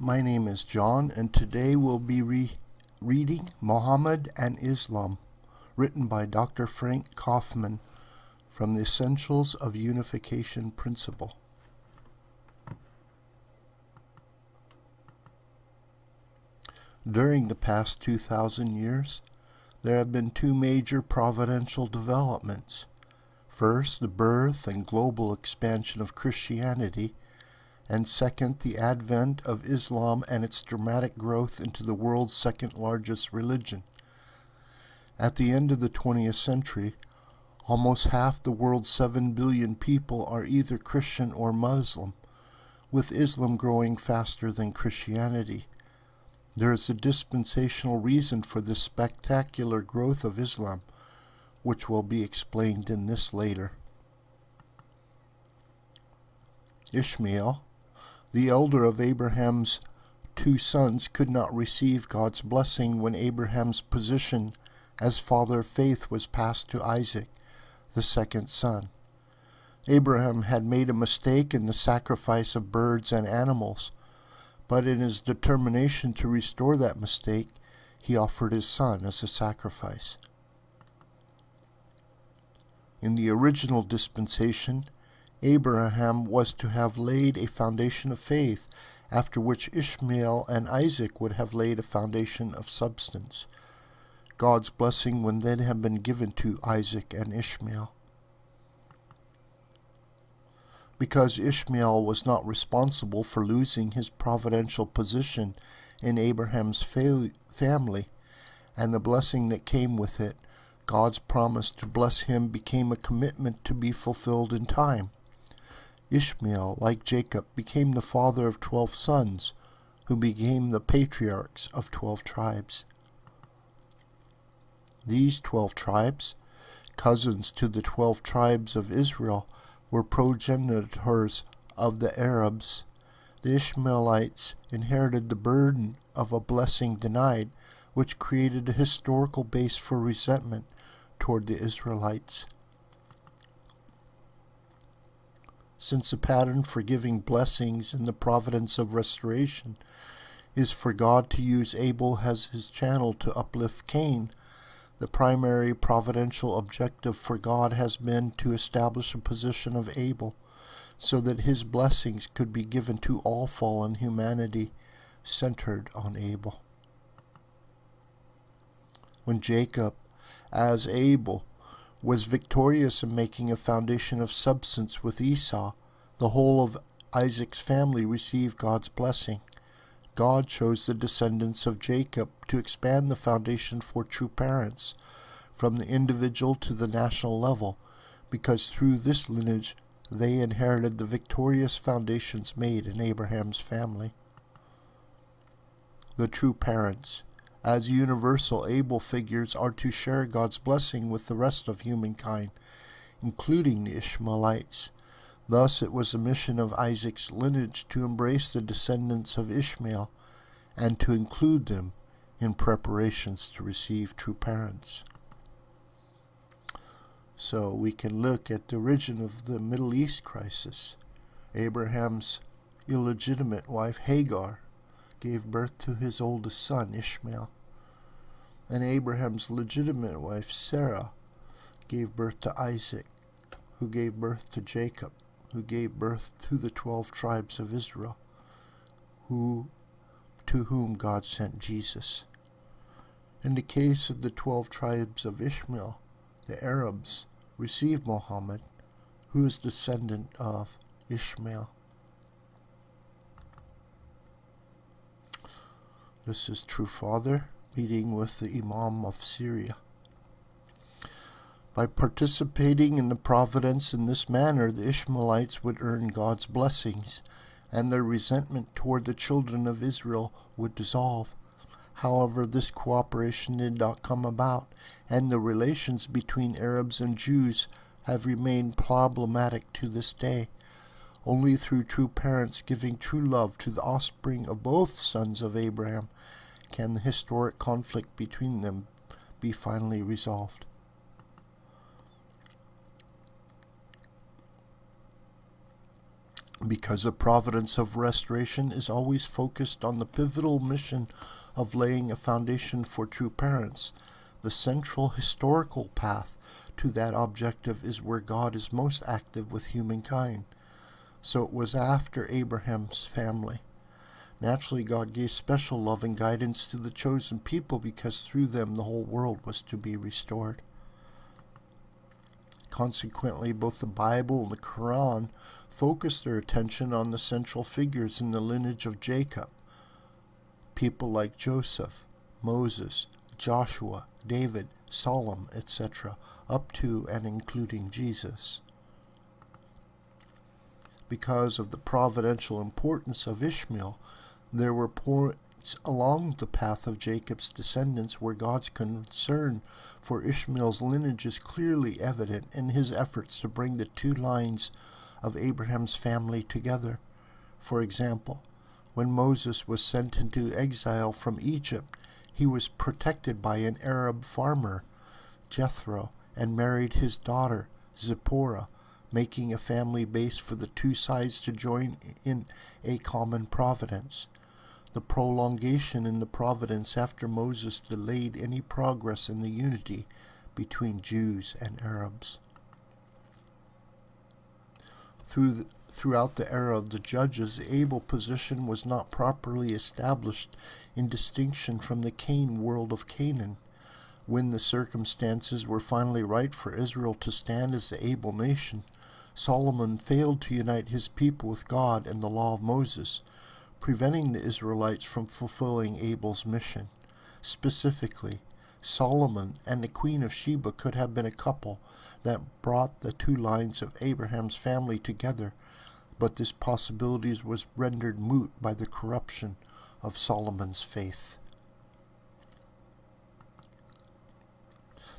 My name is John, and today we'll be reading Mohammed and Islam, written by Dr. Frank Kaufmann from the Essentials of Unification Principle. During the past 2,000 years, there have been two major providential developments. First, the birth and global expansion of Christianity, and second, the advent of Islam and its dramatic growth into the world's second largest religion. At the end of the 20th century, almost half the world's 7 billion people are either Christian or Muslim, with Islam growing faster than Christianity. There is a dispensational reason for this spectacular growth of Islam, which will be explained in this later. Ishmael, the elder of Abraham's two sons, could not receive God's blessing when Abraham's position as father of faith was passed to Isaac, the second son. Abraham had made a mistake in the sacrifice of birds and animals, but in his determination to restore that mistake, he offered his son as a sacrifice. In the original dispensation, Abraham was to have laid a foundation of faith, after which Ishmael and Isaac would have laid a foundation of substance. God's blessing would then have been given to Isaac and Ishmael. Because Ishmael was not responsible for losing his providential position in Abraham's family, and the blessing that came with it, God's promise to bless him became a commitment to be fulfilled in time. Ishmael, like Jacob, became the father of 12 sons, who became the patriarchs of 12 tribes. These 12 tribes, cousins to the 12 tribes of Israel, were progenitors of the Arabs. The Ishmaelites inherited the burden of a blessing denied, which created a historical base for resentment toward the Israelites. Since the pattern for giving blessings in the providence of restoration is for God to use Abel as his channel to uplift Cain, the primary providential objective for God has been to establish a position of Abel so that his blessings could be given to all fallen humanity, centered on Abel. When Jacob, as Abel, was victorious in making a foundation of substance with Esau, the whole of Isaac's family received God's blessing. God chose the descendants of Jacob to expand the foundation for true parents, from the individual to the national level, because through this lineage they inherited the victorious foundations made in Abraham's family. The true parents, as universal able figures, are to share God's blessing with the rest of humankind, including the Ishmaelites. Thus it was the mission of Isaac's lineage to embrace the descendants of Ishmael and to include them in preparations to receive true parents. So we can look at the origin of the Middle East crisis. Abraham's illegitimate wife Hagar gave birth to his oldest son Ishmael, and Abraham's legitimate wife Sarah gave birth to Isaac, who gave birth to Jacob, who gave birth to the 12 tribes of Israel, to whom God sent Jesus. In the case of the 12 tribes of Ishmael, the Arabs received Mohammed, who is descendant of Ishmael. This is True Father meeting with the Imam of Syria. By participating in the providence in this manner, the Ishmaelites would earn God's blessings, and their resentment toward the children of Israel would dissolve. However, this cooperation did not come about, and the relations between Arabs and Jews have remained problematic to this day. Only through true parents giving true love to the offspring of both sons of Abraham can the historic conflict between them be finally resolved. Because the providence of restoration is always focused on the pivotal mission of laying a foundation for true parents, the central historical path to that objective is where God is most active with humankind. So it was after Abraham's family. Naturally, God gave special love and guidance to the chosen people because through them the whole world was to be restored. Consequently, both the Bible and the Quran focus their attention on the central figures in the lineage of Jacob. People like Joseph, Moses, Joshua, David, Solomon, etc., up to and including Jesus. Because of the providential importance of Ishmael, there were points along the path of Jacob's descendants where God's concern for Ishmael's lineage is clearly evident in his efforts to bring the two lines of Abraham's family together. For example, when Moses was sent into exile from Egypt, he was protected by an Arab farmer, Jethro, and married his daughter, Zipporah, making a family base for the two sides to join in a common providence. The prolongation in the providence after Moses delayed any progress in the unity between Jews and Arabs. Throughout the era of the judges, the able position was not properly established in distinction from the Cain world of Canaan. When the circumstances were finally right for Israel to stand as the able nation, Solomon failed to unite his people with God and the law of Moses, preventing the Israelites from fulfilling Abel's mission. Specifically, Solomon and the Queen of Sheba could have been a couple that brought the two lines of Abraham's family together, but this possibility was rendered moot by the corruption of Solomon's faith.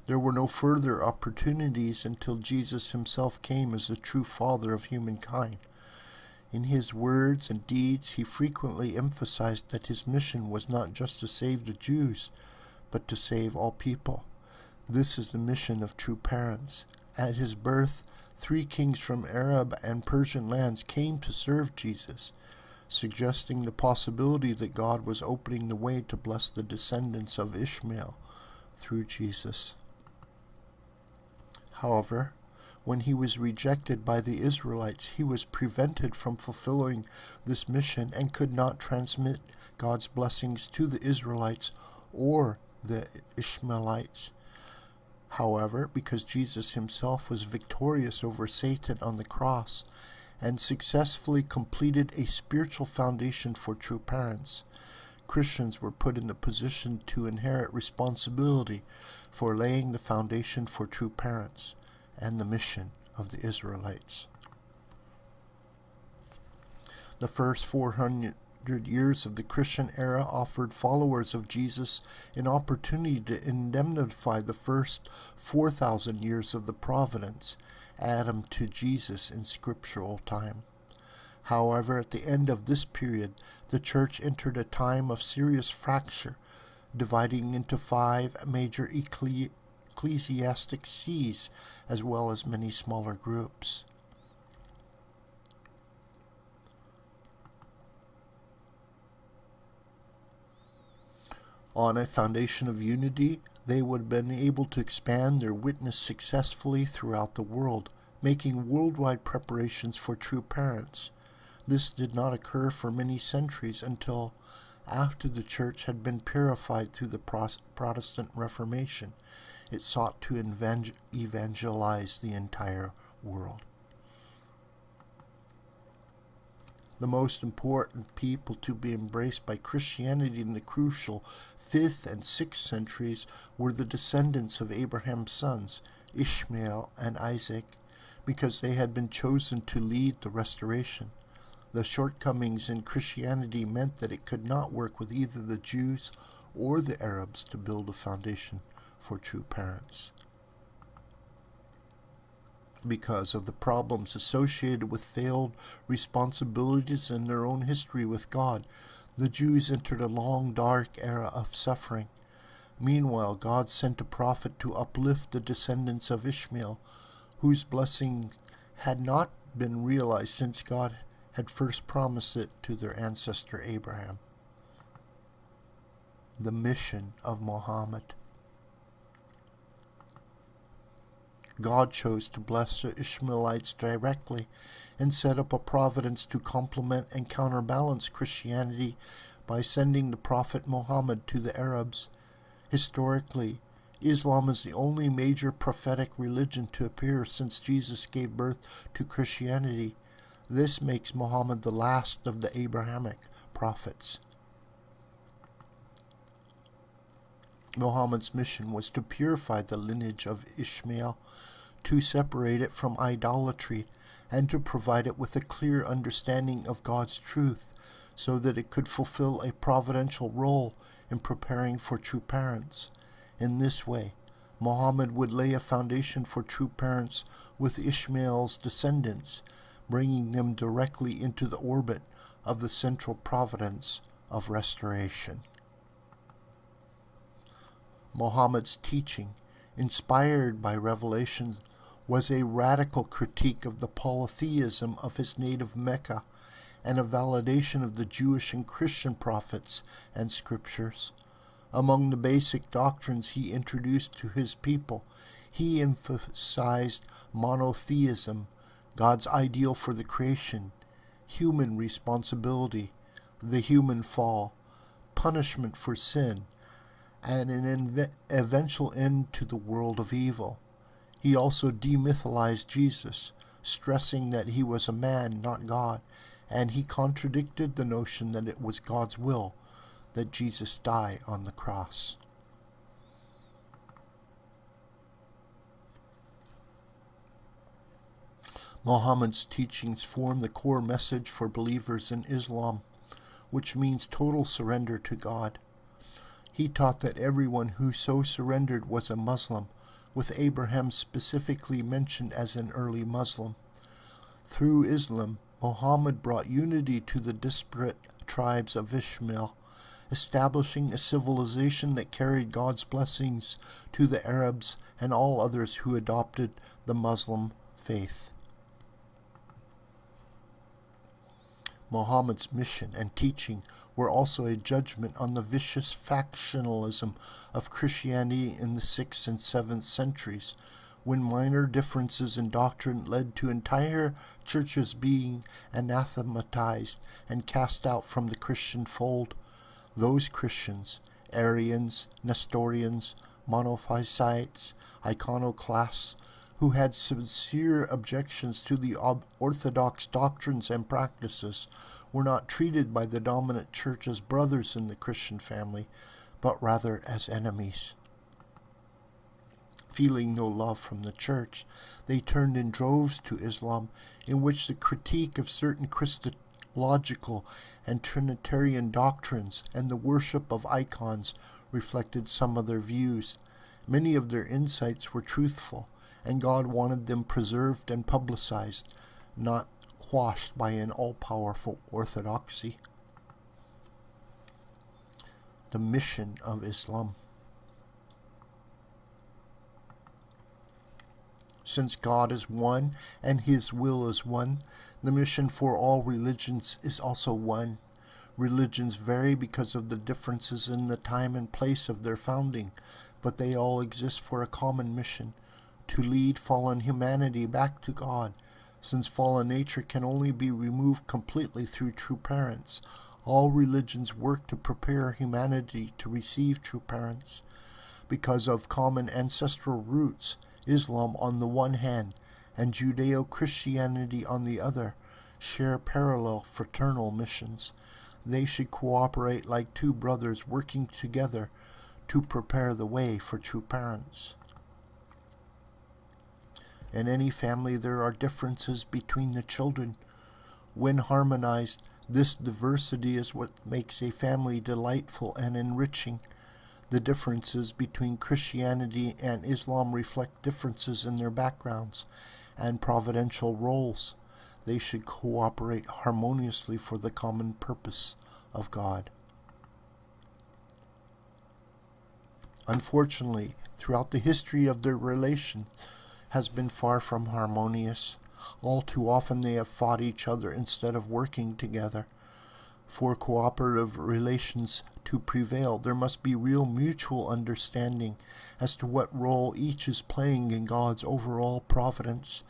There were no further opportunities until Jesus himself came as the true Father of humankind. In his words and deeds, he frequently emphasized that his mission was not just to save the Jews, but to save all people. This is the mission of true parents. At his birth, 3 kings from Arab and Persian lands came to serve Jesus, suggesting the possibility that God was opening the way to bless the descendants of Ishmael through Jesus. However, when he was rejected by the Israelites, he was prevented from fulfilling this mission and could not transmit God's blessings to the Israelites or the Ishmaelites. However, because Jesus himself was victorious over Satan on the cross and successfully completed a spiritual foundation for true parents, Christians were put in the position to inherit responsibility for laying the foundation for true parents and the mission of the Israelites. The first 400 years of the Christian era offered followers of Jesus an opportunity to indemnify the first 4,000 years of the providence, Adam to Jesus in scriptural time. However, at the end of this period, the church entered a time of serious fracture, dividing into 5 major ecclesiastic sees, as well as many smaller groups. On a foundation of unity, they would have been able to expand their witness successfully throughout the world, making worldwide preparations for true parents. This did not occur for many centuries until after the church had been purified through the Protestant Reformation. It sought to evangelize the entire world. The most important people to be embraced by Christianity in the crucial 5th and 6th centuries were the descendants of Abraham's sons, Ishmael and Isaac, because they had been chosen to lead the restoration. The shortcomings in Christianity meant that it could not work with either the Jews or the Arabs to build a foundation for true parents. Because of the problems associated with failed responsibilities in their own history with God, the Jews entered a long, dark era of suffering. Meanwhile, God sent a prophet to uplift the descendants of Ishmael, whose blessing had not been realized since God had first promised it to their ancestor Abraham. The mission of Muhammad. God chose to bless the Ishmaelites directly and set up a providence to complement and counterbalance Christianity by sending the Prophet Muhammad to the Arabs. Historically, Islam is the only major prophetic religion to appear since Jesus gave birth to Christianity. This makes Muhammad the last of the Abrahamic prophets. Muhammad's mission was to purify the lineage of Ishmael, to separate it from idolatry, and to provide it with a clear understanding of God's truth, so that it could fulfill a providential role in preparing for true parents. In this way, Muhammad would lay a foundation for true parents with Ishmael's descendants, bringing them directly into the orbit of the central providence of restoration. Muhammad's teaching, inspired by revelations, was a radical critique of the polytheism of his native Mecca and a validation of the Jewish and Christian prophets and scriptures. Among the basic doctrines he introduced to his people, he emphasized monotheism, God's ideal for the creation, human responsibility, the human fall, punishment for sin, and an eventual end to the world of evil. He also demytholized Jesus, stressing that he was a man, not God, and he contradicted the notion that it was God's will that Jesus die on the cross. Muhammad's teachings form the core message for believers in Islam, which means total surrender to God. He taught that everyone who so surrendered was a Muslim, with Abraham specifically mentioned as an early Muslim. Through Islam, Muhammad brought unity to the disparate tribes of Ishmael, establishing a civilization that carried God's blessings to the Arabs and all others who adopted the Muslim faith. Muhammad's mission and teaching were also a judgment on the vicious factionalism of Christianity in the 6th and 7th centuries, when minor differences in doctrine led to entire churches being anathematized and cast out from the Christian fold. Those Christians, Arians, Nestorians, Monophysites, Iconoclasts, who had sincere objections to the orthodox doctrines and practices, were not treated by the dominant church as brothers in the Christian family, but rather as enemies. Feeling no love from the church, they turned in droves to Islam, in which the critique of certain Christological and Trinitarian doctrines and the worship of icons reflected some of their views. Many of their insights were truthful, and God wanted them preserved and publicized, not quashed by an all-powerful orthodoxy. The mission of Islam. Since God is one and His will is one, the mission for all religions is also one. Religions vary because of the differences in the time and place of their founding, but they all exist for a common mission: to lead fallen humanity back to God. Since fallen nature can only be removed completely through true parents, all religions work to prepare humanity to receive true parents. Because of common ancestral roots, Islam on the one hand and Judeo-Christianity on the other share parallel fraternal missions. They should cooperate like two brothers working together to prepare the way for true parents. In any family there are differences between the children. When harmonized, this diversity is what makes a family delightful and enriching. The differences between Christianity and Islam reflect differences in their backgrounds and providential roles. They should cooperate harmoniously for the common purpose of God. Unfortunately, throughout the history of their relation has been far from harmonious. All too often they have fought each other instead of working together. For cooperative relations to prevail, there must be real mutual understanding as to what role each is playing in God's overall providence.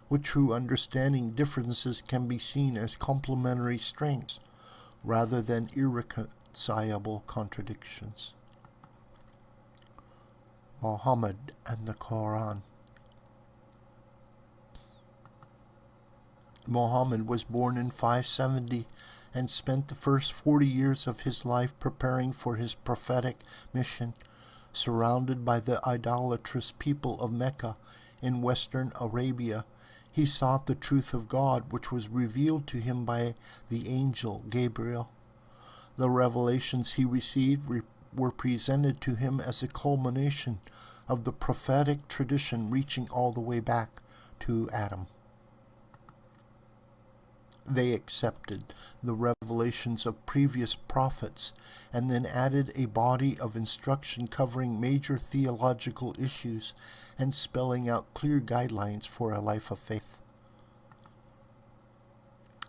With true understanding, differences can be seen as complementary strengths rather than irreconcilable contradictions. Mohammed and the Quran. Mohammed was born in 570 and spent the first 40 years of his life preparing for his prophetic mission. Surrounded by the idolatrous people of Mecca in western Arabia, he sought the truth of God, which was revealed to him by the angel Gabriel. The revelations he received were presented to him as a culmination of the prophetic tradition reaching all the way back to Adam. They accepted the revelations of previous prophets and then added a body of instruction covering major theological issues and spelling out clear guidelines for a life of faith.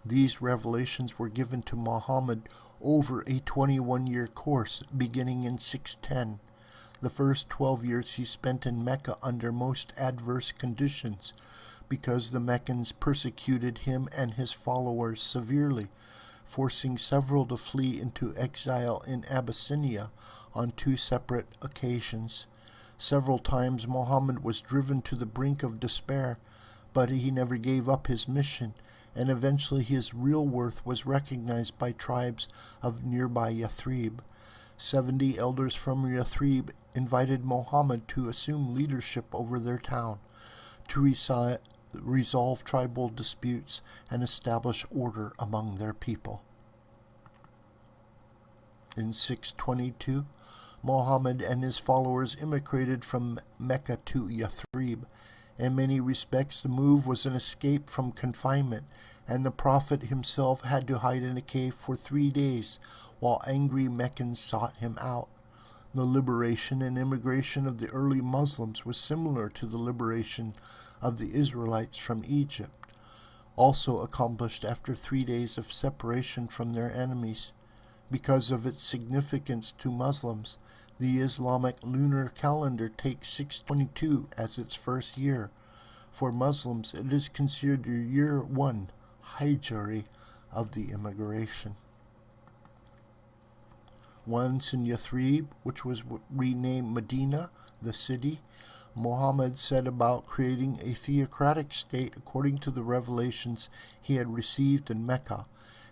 These revelations were given to Muhammad over a 21-year course beginning in 610. The first 12 years he spent in Mecca under most adverse conditions, because the Meccans persecuted him and his followers severely, forcing several to flee into exile in Abyssinia on 2 separate occasions. Several times Muhammad was driven to the brink of despair, but he never gave up his mission, and eventually his real worth was recognized by tribes of nearby Yathrib. 70 elders from Yathrib invited Muhammad to assume leadership over their town, to resolve tribal disputes and establish order among their people. In 622, Muhammad and his followers immigrated from Mecca to Yathrib. In many respects, the move was an escape from confinement, and the Prophet himself had to hide in a cave for 3 days while angry Meccans sought him out. The liberation and immigration of the early Muslims was similar to the liberation of the Israelites from Egypt, also accomplished after 3 days of separation from their enemies. Because of its significance to Muslims, the Islamic lunar calendar takes 622 as its first year. For Muslims, it is considered the year 1, Hijri, of the immigration. Once in Yathrib, which was renamed Medina, the city, Muhammad set about creating a theocratic state according to the revelations he had received in Mecca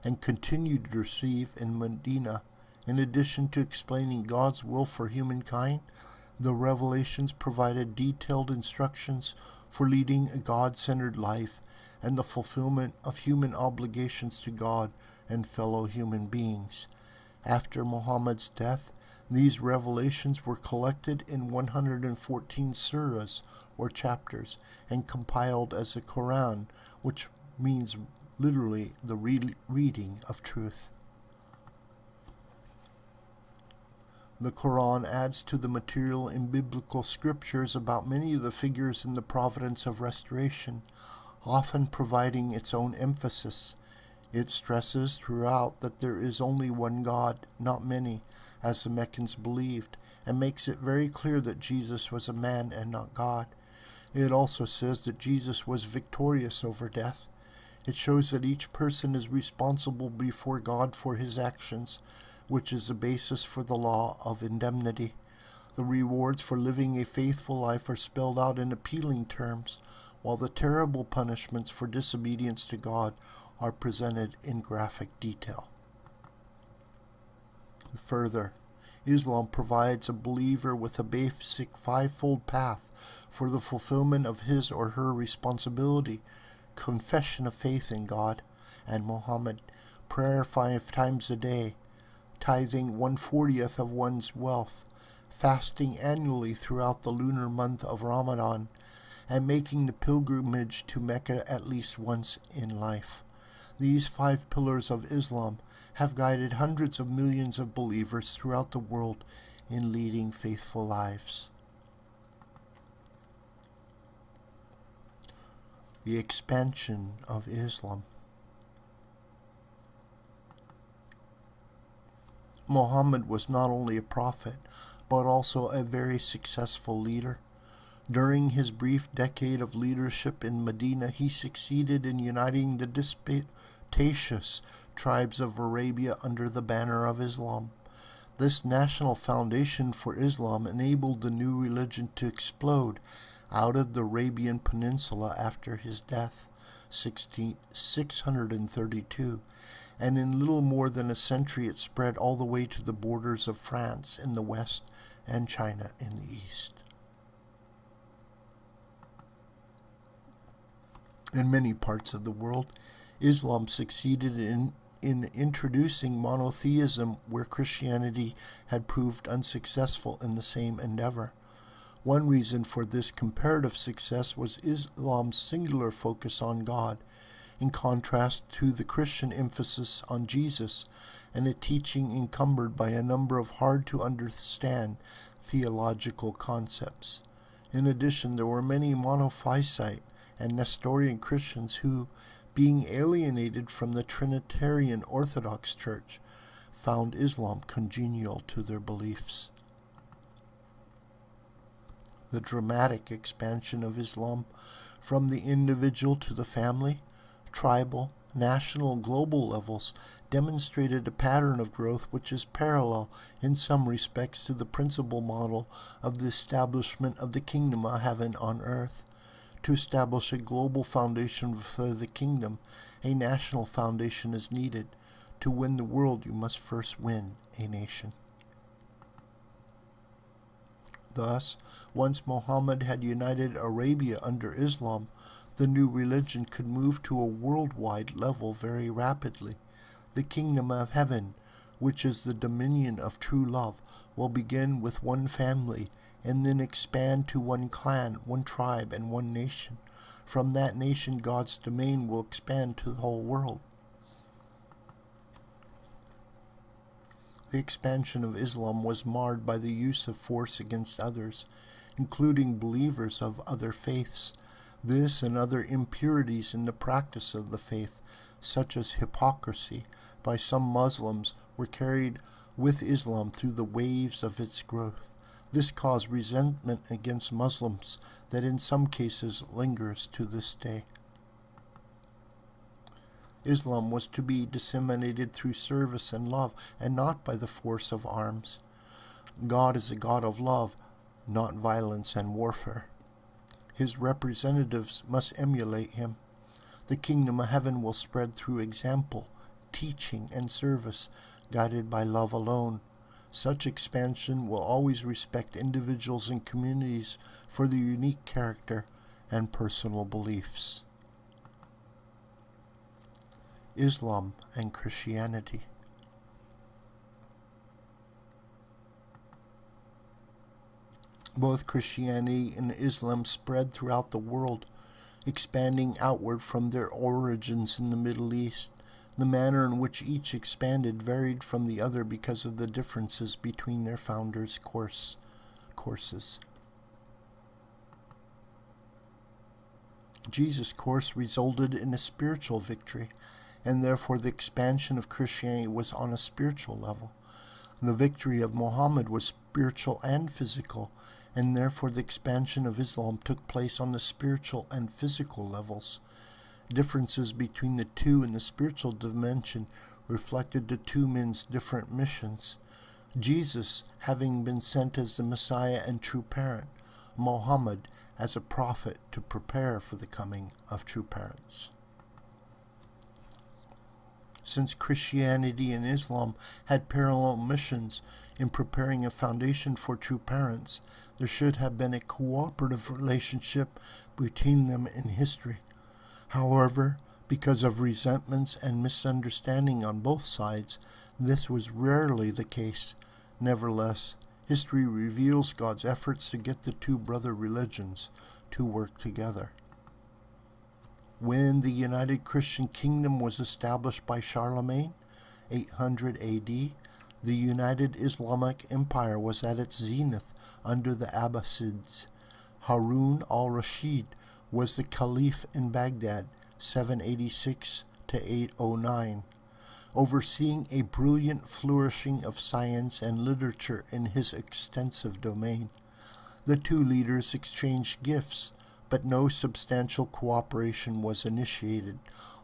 and continued to receive in Medina. In addition to explaining God's will for humankind, the revelations provided detailed instructions for leading a God-centered life and the fulfillment of human obligations to God and fellow human beings. After Muhammad's death, these revelations were collected in 114 surahs, or chapters, and compiled as a Quran, which means literally the reading of truth. The Quran adds to the material in biblical scriptures about many of the figures in the providence of restoration, often providing its own emphasis. It stresses throughout that there is only one God, not many, as the Meccans believed, and makes it very clear that Jesus was a man and not God. It also says that Jesus was victorious over death. It shows that each person is responsible before God for his actions, which is the basis for the law of indemnity. The rewards for living a faithful life are spelled out in appealing terms, while the terrible punishments for disobedience to God are presented in graphic detail. Further, Islam provides a believer with a basic 5-fold path for the fulfillment of his or her responsibility: confession of faith in God and Muhammad, prayer 5 times a day, tithing 1/40th of one's wealth, fasting annually throughout the lunar month of Ramadan, and making the pilgrimage to Mecca at least once in life. These 5 pillars of Islam have guided hundreds of millions of believers throughout the world in leading faithful lives. The expansion of Islam. Muhammad was not only a prophet, but also a very successful leader. During his brief decade of leadership in Medina, he succeeded in uniting the disputatious tribes of Arabia under the banner of Islam. This national foundation for Islam enabled the new religion to explode out of the Arabian Peninsula after his death, 632, and in little more than a century it spread all the way to the borders of France in the west and China in the east. In many parts of the world, Islam succeeded in introducing monotheism where Christianity had proved unsuccessful in the same endeavor. One reason for this comparative success was Islam's singular focus on God, in contrast to the Christian emphasis on Jesus and a teaching encumbered by a number of hard-to-understand theological concepts. In addition, there were many Monophysite and Nestorian Christians who, being alienated from the Trinitarian Orthodox Church, found Islam congenial to their beliefs. The dramatic expansion of Islam from the individual to the family, tribal, national, and global levels demonstrated a pattern of growth which is parallel in some respects to the principal model of the establishment of the kingdom of heaven on earth. To establish a global foundation for the kingdom, a national foundation is needed. To win the world, you must first win a nation. Thus, once Muhammad had united Arabia under Islam, the new religion could move to a worldwide level very rapidly. The kingdom of heaven, which is the dominion of true love, will begin with one family and then expand to one clan, one tribe, and one nation. From that nation, God's domain will expand to the whole world. The expansion of Islam was marred by the use of force against others, including believers of other faiths. This and other impurities in the practice of the faith, such as hypocrisy, by some Muslims were carried with Islam through the waves of its growth. This caused resentment against Muslims that in some cases lingers to this day. Islam was to be disseminated through service and love, and not by the force of arms. God is a God of love, not violence and warfare. His representatives must emulate him. The kingdom of heaven will spread through example, teaching, and service, guided by love alone. Such expansion will always respect individuals and communities for their unique character and personal beliefs. Islam and Christianity. Both Christianity and Islam spread throughout the world, expanding outward from their origins in the Middle East. The manner in which each expanded varied from the other because of the differences between their founders' courses. Jesus' course resulted in a spiritual victory, and therefore the expansion of Christianity was on a spiritual level. The victory of Muhammad was spiritual and physical, and therefore the expansion of Islam took place on the spiritual and physical levels. Differences between the two in the spiritual dimension reflected the two men's different missions. Jesus, having been sent as the Messiah and true parent, Muhammad as a prophet to prepare for the coming of true parents. Since Christianity and Islam had parallel missions in preparing a foundation for true parents, there should have been a cooperative relationship between them in history. However, because of resentments and misunderstanding on both sides, this was rarely the case. Nevertheless, history reveals God's efforts to get the two brother religions to work together. When the United Christian Kingdom was established by Charlemagne, 800 AD, the United Islamic Empire was at its zenith under the Abbasids. Harun al-Rashid was the Caliph in Baghdad, 786 to 809, overseeing a brilliant flourishing of science and literature in his extensive domain. The two leaders exchanged gifts, but no substantial cooperation was initiated,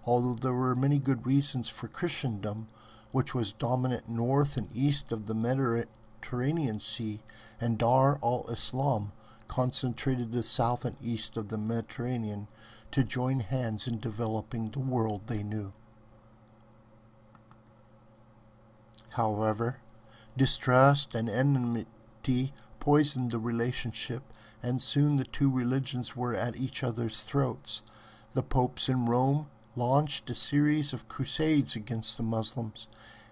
although there were many good reasons for Christendom, which was dominant north and east of the Mediterranean Sea, and Dar al-Islam, concentrated the south and east of the Mediterranean, to join hands in developing the world they knew. However, distrust and enmity poisoned the relationship, and soon the two religions were at each other's throats. The popes in Rome launched a series of crusades against the Muslims,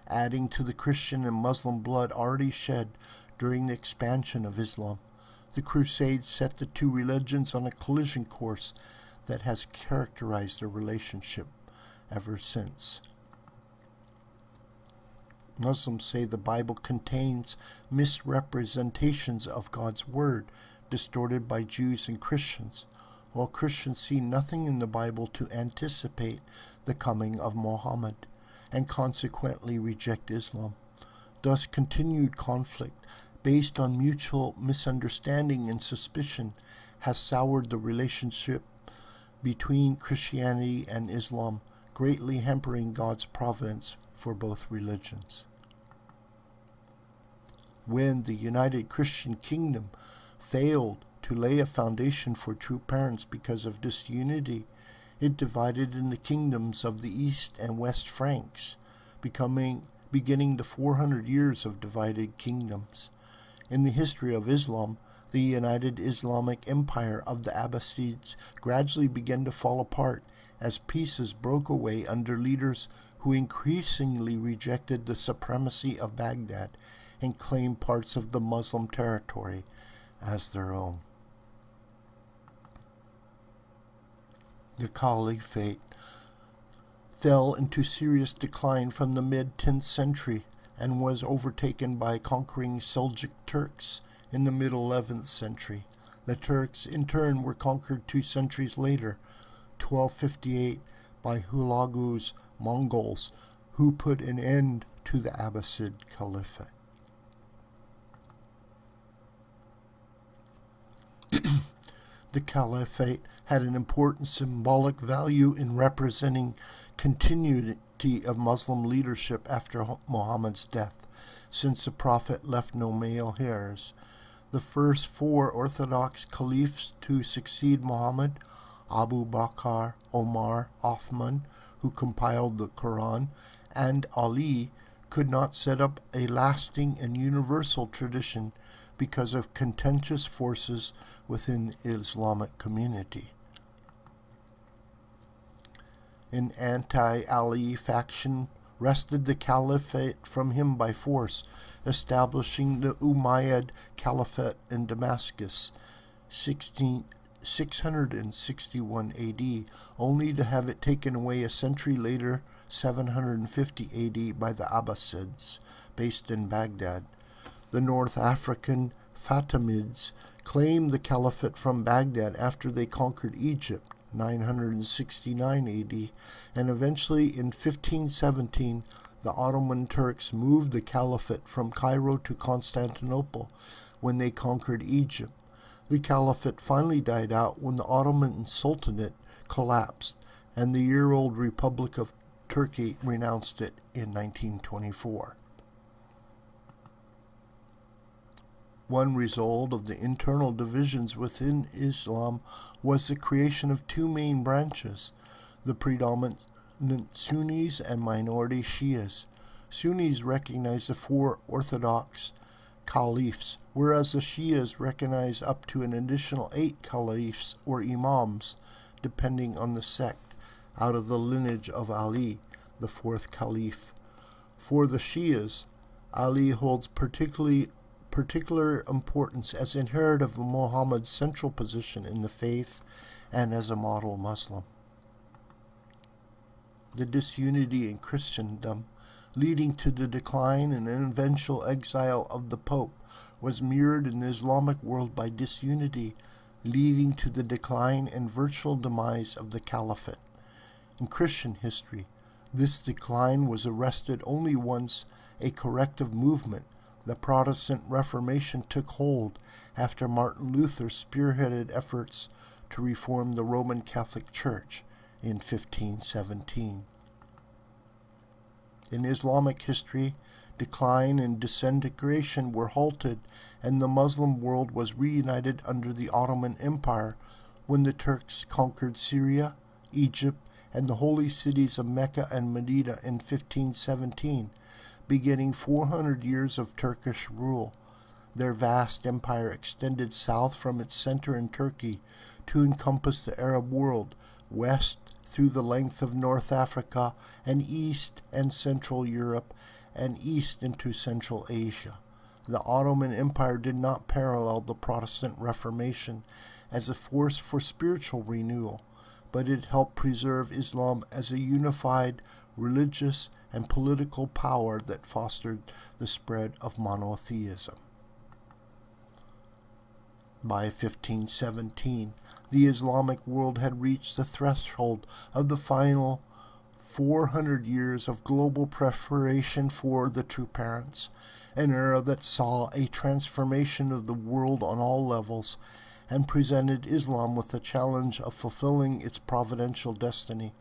adding to the Christian and Muslim blood already shed during the expansion of Islam. The crusades set the two religions on a collision course that has characterized their relationship ever since. Muslims say the Bible contains misrepresentations of God's Word, distorted by Jews and Christians, while Christians see nothing in the Bible to anticipate the coming of Muhammad, and consequently reject Islam. Thus, continued conflict, based on mutual misunderstanding and suspicion, has soured the relationship between Christianity and Islam, greatly hampering God's providence for both religions. When the United Christian Kingdom failed to lay a foundation for true parents because of disunity, it divided in the kingdoms of the East and West Franks, beginning the 400 years of divided kingdoms. In the history of Islam, the United Islamic Empire of the Abbasids gradually began to fall apart as pieces broke away under leaders who increasingly rejected the supremacy of Baghdad and claimed parts of the Muslim territory as their own. The Caliphate fell into serious decline from the mid-10th century and was overtaken by conquering Seljuk Turks in the mid-11th century. The Turks, in turn, were conquered 2 centuries later, 1258, by Hulagu's Mongols, who put an end to the Abbasid Caliphate. The Caliphate had an important symbolic value in representing continuity of Muslim leadership after Muhammad's death, since the Prophet left no male heirs. The first 4 Orthodox caliphs to succeed Muhammad, Abu Bakr, Omar, Uthman, who compiled the Quran, and Ali, could not set up a lasting and universal tradition because of contentious forces within the Islamic community. An anti-Ali faction wrested the caliphate from him by force, establishing the Umayyad Caliphate in Damascus, 661 AD, only to have it taken away a century later, 750 AD, by the Abbasids, based in Baghdad. The North African Fatimids claimed the caliphate from Baghdad after they conquered Egypt, 969 AD, and eventually in 1517 the Ottoman Turks moved the caliphate from Cairo to Constantinople when they conquered Egypt. The caliphate finally died out when the Ottoman Sultanate collapsed, and the year-old Republic of Turkey renounced it in 1924. One result of the internal divisions within Islam was the creation of 2 main branches, the predominant Sunnis and minority Shias. Sunnis recognize the 4 Orthodox caliphs, whereas the Shias recognize up to an additional 8 caliphs or imams, depending on the sect, out of the lineage of Ali, the 4th caliph. For the Shias, Ali holds particular importance as inheritor of Muhammad's central position in the faith and as a model Muslim. The disunity in Christendom, leading to the decline and eventual exile of the Pope, was mirrored in the Islamic world by disunity leading to the decline and virtual demise of the Caliphate. In Christian history, this decline was arrested only once a corrective movement, the Protestant Reformation, took hold after Martin Luther spearheaded efforts to reform the Roman Catholic Church in 1517. In Islamic history, decline and disintegration were halted, and the Muslim world was reunited under the Ottoman Empire when the Turks conquered Syria, Egypt, and the holy cities of Mecca and Medina in 1517, beginning 400 years of Turkish rule. Their vast empire extended south from its center in Turkey to encompass the Arab world, west through the length of North Africa, and east and Central Europe, and east into Central Asia. The Ottoman Empire did not parallel the Protestant Reformation as a force for spiritual renewal, but it helped preserve Islam as a unified religious and political power that fostered the spread of monotheism. By 1517, the Islamic world had reached the threshold of the final 400 years of global preparation for the true parents, an era that saw a transformation of the world on all levels and presented Islam with the challenge of fulfilling its providential destiny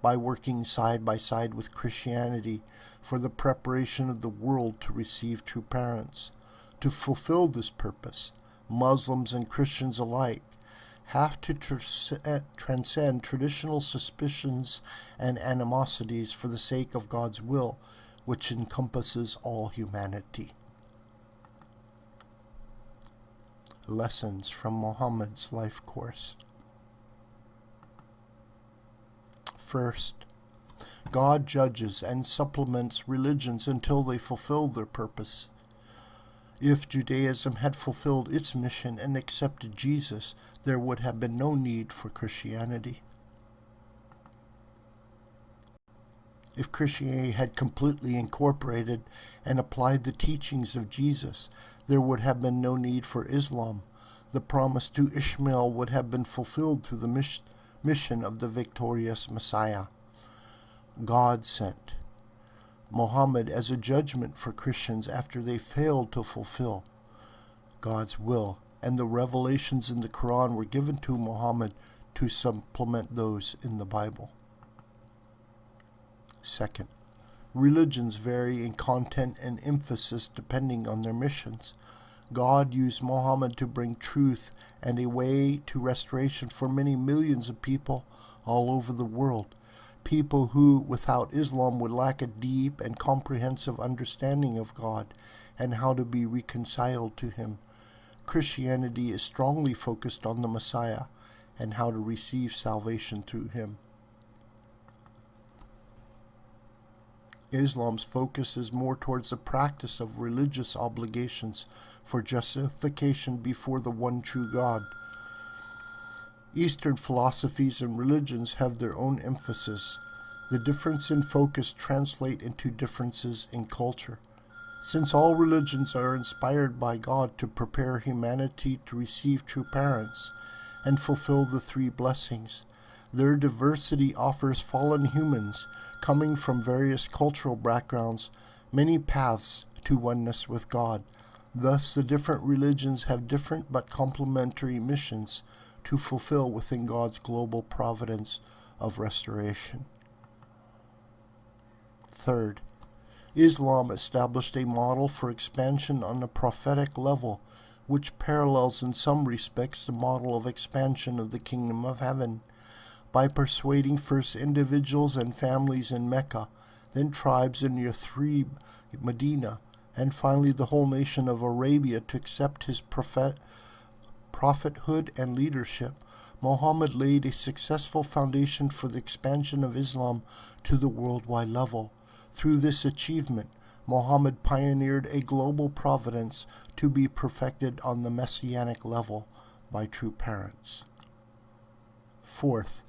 by working side by side with Christianity for the preparation of the world to receive true parents. To fulfill this purpose, Muslims and Christians alike have to transcend traditional suspicions and animosities for the sake of God's will, which encompasses all humanity. Lessons from Muhammad's life course. First, God judges and supplements religions until they fulfill their purpose. If Judaism had fulfilled its mission and accepted Jesus, there would have been no need for Christianity. If Christianity had completely incorporated and applied the teachings of Jesus, there would have been no need for Islam. The promise to Ishmael would have been fulfilled through the mission of the victorious Messiah. God sent Muhammad as a judgment for Christians after they failed to fulfill God's will, and the revelations in the Quran were given to Muhammad to supplement those in the Bible. Second, religions vary in content and emphasis depending on their missions. God used Muhammad to bring truth and a way to restoration for many millions of people all over the world. People who, without Islam, would lack a deep and comprehensive understanding of God and how to be reconciled to Him. Christianity is strongly focused on the Messiah and how to receive salvation through Him. Islam's focus is more towards the practice of religious obligations for justification before the one true God. Eastern philosophies and religions have their own emphasis. The difference in focus translate into differences in culture. Since all religions are inspired by God to prepare humanity to receive true parents and fulfill the three blessings, their diversity offers fallen humans coming from various cultural backgrounds many paths to oneness with God. Thus, the different religions have different but complementary missions to fulfill within God's global providence of restoration. Third, Islam established a model for expansion on a prophetic level, which parallels in some respects the model of expansion of the kingdom of heaven, by persuading first individuals and families in Mecca, then tribes in Yathrib, Medina, and finally the whole nation of Arabia to accept his prophethood and leadership. Muhammad laid a successful foundation for the expansion of Islam to the worldwide level. Through this achievement, Muhammad pioneered a global providence to be perfected on the messianic level by true parents. Fourth,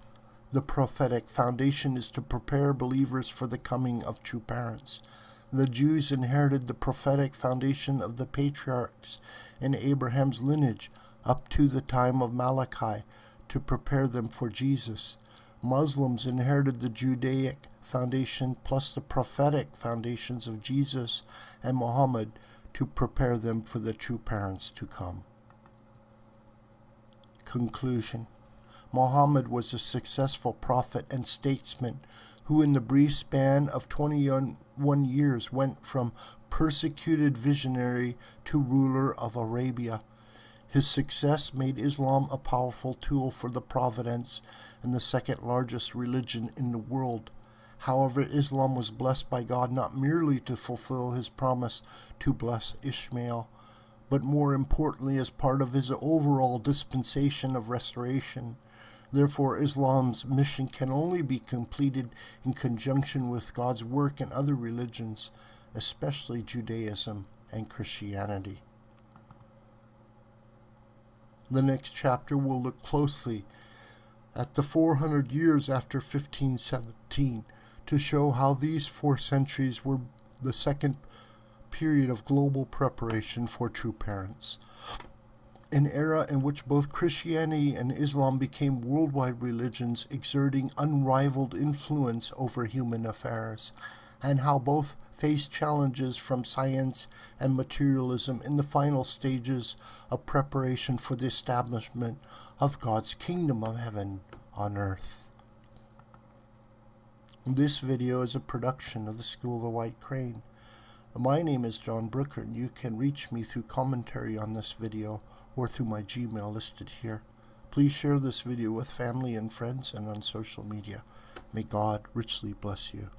the prophetic foundation is to prepare believers for the coming of true parents. The Jews inherited the prophetic foundation of the patriarchs in Abraham's lineage up to the time of Malachi to prepare them for Jesus. Muslims inherited the Judaic foundation plus the prophetic foundations of Jesus and Muhammad to prepare them for the true parents to come. Conclusion. Muhammad was a successful prophet and statesman who in the brief span of 21 years went from persecuted visionary to ruler of Arabia. His success made Islam a powerful tool for the providence and the second largest religion in the world. However, Islam was blessed by God not merely to fulfill his promise to bless Ishmael, but more importantly as part of his overall dispensation of restoration. Therefore, Islam's mission can only be completed in conjunction with God's work in other religions, especially Judaism and Christianity. The next chapter will look closely at the 400 years after 1517 to show how these 4 centuries were the second period of global preparation for true parents. An era in which both Christianity and Islam became worldwide religions exerting unrivaled influence over human affairs, and how both faced challenges from science and materialism in the final stages of preparation for the establishment of God's kingdom of heaven on earth. This video is a production of the School of the White Crane. My name is John Brooker, and you can reach me through commentary on this video or through my Gmail listed here. Please share this video with family and friends and on social media. May God richly bless you.